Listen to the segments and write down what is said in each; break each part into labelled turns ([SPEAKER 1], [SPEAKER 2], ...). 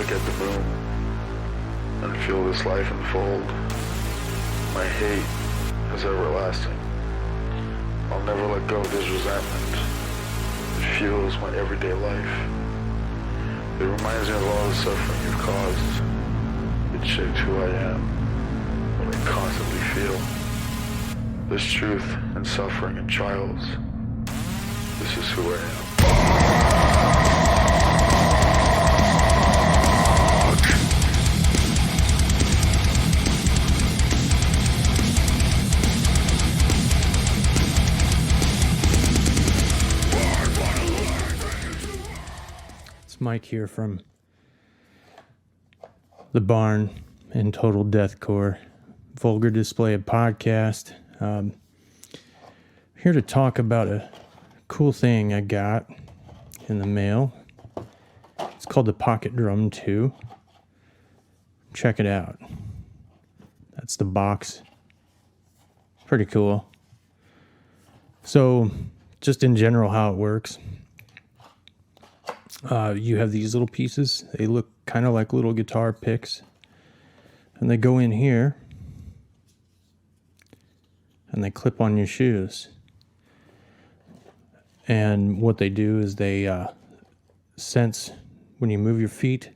[SPEAKER 1] look at the moon and feel this life unfold. My hate is everlasting. I'll never let go of this resentment. It fuels my everyday life. It reminds me of all the suffering you've caused. It shapes who I am, what I constantly feel. This truth and suffering and trials. This is who I am.
[SPEAKER 2] It's Mike here from The Barn and Total Deathcore. Vulgar Display of Podcast. Here to talk about a cool thing I got in the mail. It's called the Pocket Drum 2. Check it out. That's the box. Pretty cool. So, just in general how it works. You have these little pieces. They look kind of like little guitar picks. And they go in here. And they clip on your shoes. And what they do is they sense when you move your feet.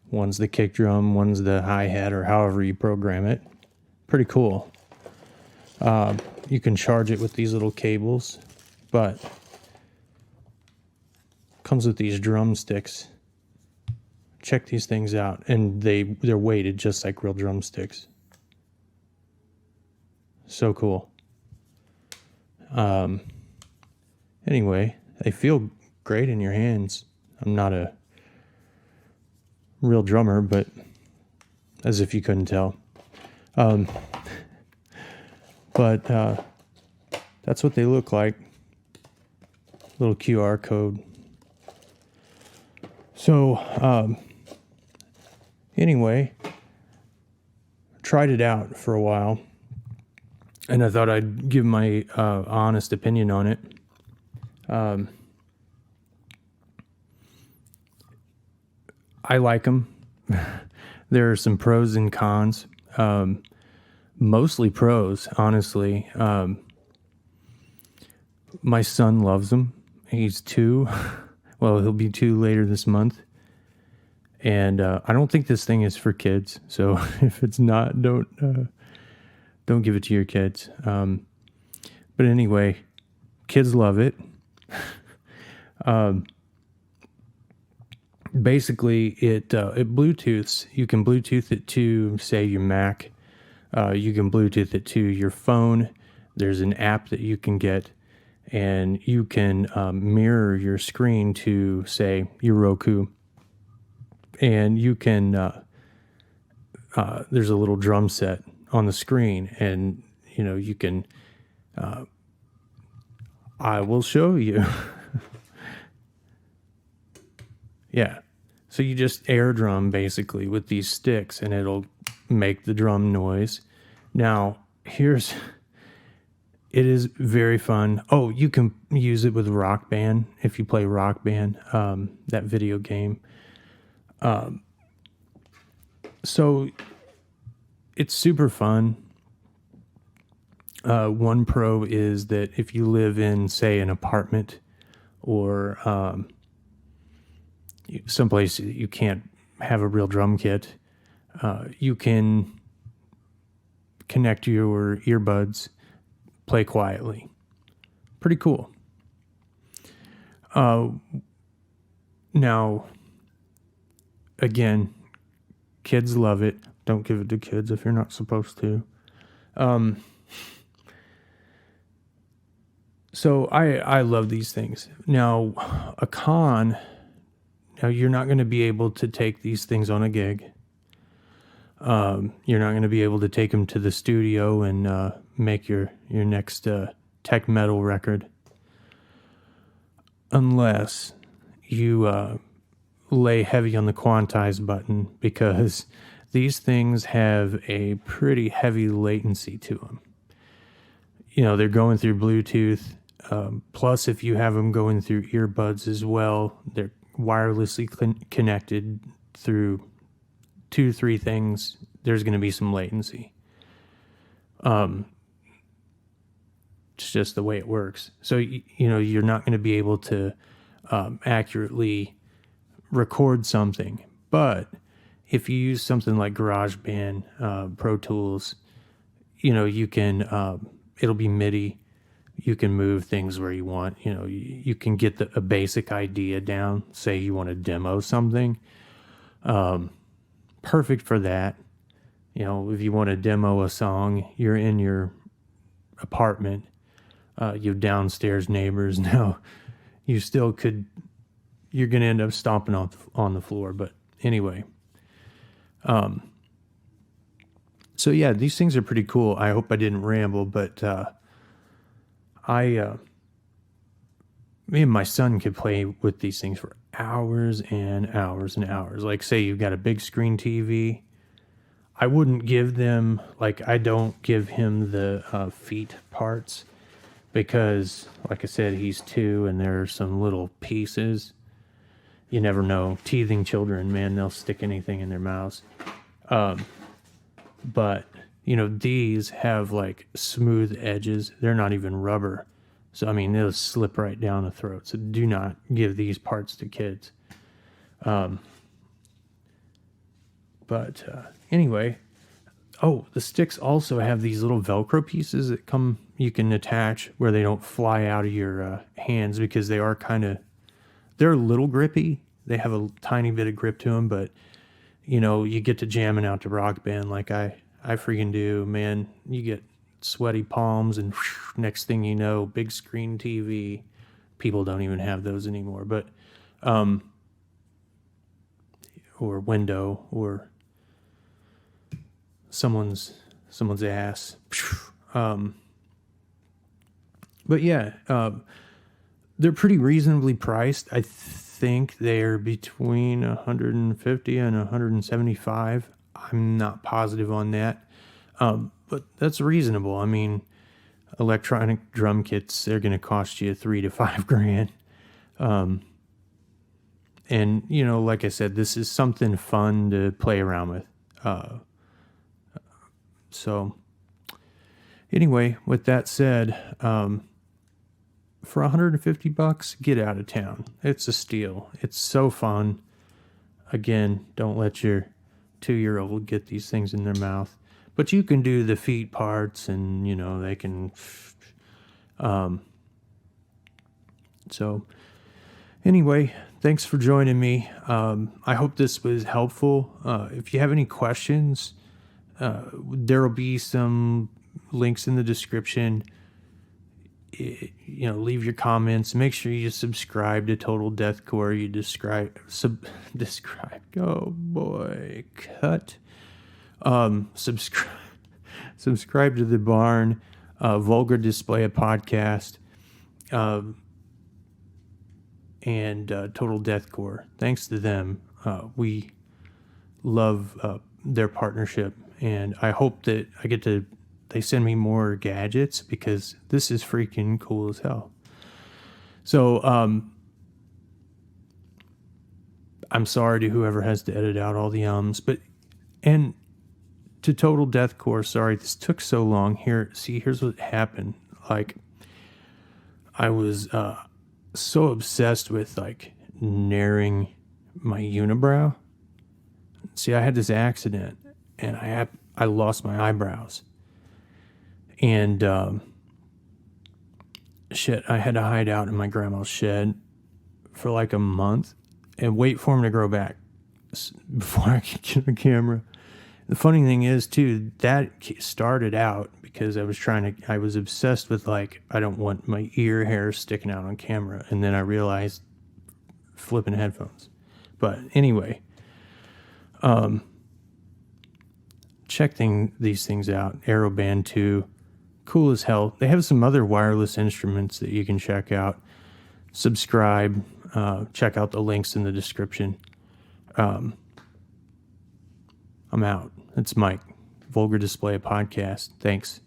[SPEAKER 2] One's the kick drum, one's the hi-hat, or however you program it. Pretty cool. You can charge it with these little cables, but comes with these drumsticks. Check these things out, and they're weighted just like real drumsticks. So cool. Anyway, they feel great in your hands. I'm not a real drummer, but as if you couldn't tell. But that's what they look like. Little QR code. So, anyway, tried it out for a while, and I thought I'd give my honest opinion on it. I like them. There are some pros and cons. Mostly pros, honestly. My son loves them. He's 2. Well, he'll be 2 later this month. And I don't think this thing is for kids. So if it's not, don't give it to your kids. But anyway, kids love it. Basically, it Bluetooths. You can Bluetooth it to, say, your Mac. You can Bluetooth it to your phone. There's an app that you can get, and you can mirror your screen to, say, your Roku. And you can, there's a little drum set on the screen, and, you can, I will show you. Yeah. So you just air drum basically with these sticks, and it'll make the drum noise. Now, it is very fun. Oh, you can use it with Rock Band if you play Rock Band, that video game. So it's super fun. One pro is that if you live in, say, an apartment or someplace you can't have a real drum kit, you can connect your earbuds, play quietly. Pretty cool. Now, again, kids love it. Don't give it to kids if you're not supposed to. So I love these things. Now, a con. Now, you're not going to be able to take these things on a gig. You're not going to be able to take them to the studio and make your next tech metal record. Unless you lay heavy on the quantize button, because these things have a pretty heavy latency to them. They're going through Bluetooth. Plus, if you have them going through earbuds as well, they're wirelessly connected through 2-3 things, there's going to be some latency. It's just the way it works. So, you're not going to be able to accurately record something. But if you use something like GarageBand, Pro Tools, you can, it'll be MIDI. You can move things where you want. You can get a basic idea down. Say you want to demo something. Perfect for that. If you want to demo a song, you're in your apartment, you have downstairs neighbors. Now, you're going to end up stomping on the floor. But anyway, so yeah, these things are pretty cool. I hope I didn't ramble, but me and my son could play with these things for hours and hours and hours. Like, say you've got a big screen TV. I wouldn't give them, I don't give him the feet parts because, like I said, he's 2 and there are some little pieces. You never know. Teething children, man, they'll stick anything in their mouths. But, these have smooth edges. They're not even rubber. So, they'll slip right down the throat. So do not give these parts to kids. Anyway, the sticks also have these little Velcro pieces that you can attach where they don't fly out of your hands, because they're a little grippy. They have a tiny bit of grip to them, but you get to jamming out to Rock Band like I freaking do, man. You get sweaty palms and next thing you know, big screen TV. People don't even have those anymore, but or window or someone's ass. But yeah, they're pretty reasonably priced. I think they're between 150 and 175. I'm not positive on that. But that's reasonable. Electronic drum kits, they're going to cost you $3,000 to $5,000. And, like I said, this is something fun to play around with. So anyway, with that said, for $150, get out of town. It's a steal. It's so fun. Again, don't let your 2-year-old get these things in their mouth. But you can do the feet parts, and they can. So anyway, thanks for joining me. I hope this was helpful. If you have any questions, there will be some links in the description. Leave your comments. Make sure you subscribe to Total Deathcore. You describe. Oh boy, cut. Subscribe to the Barn, Vulgar Display, a podcast, and Total Deathcore. Thanks to them, we love their partnership, and I hope that they send me more gadgets, because this is freaking cool as hell. So, I'm sorry to whoever has to edit out all the and to Total Deathcore, sorry this took so long. Here's what happened. I was so obsessed with narrowing my unibrow. See, I had this accident and I lost my eyebrows. And I had to hide out in my grandma's shed for a month and wait for them to grow back before I could get a camera. The funny thing is, too, that started out because I was obsessed with I don't want my ear hair sticking out on camera. And then I realized flipping headphones. But anyway, check these things out. AeroBand 2, cool as hell. They have some other wireless instruments that you can check out. Subscribe. Check out the links in the description. I'm out. It's Mike. Vulgar Display, a podcast. Thanks.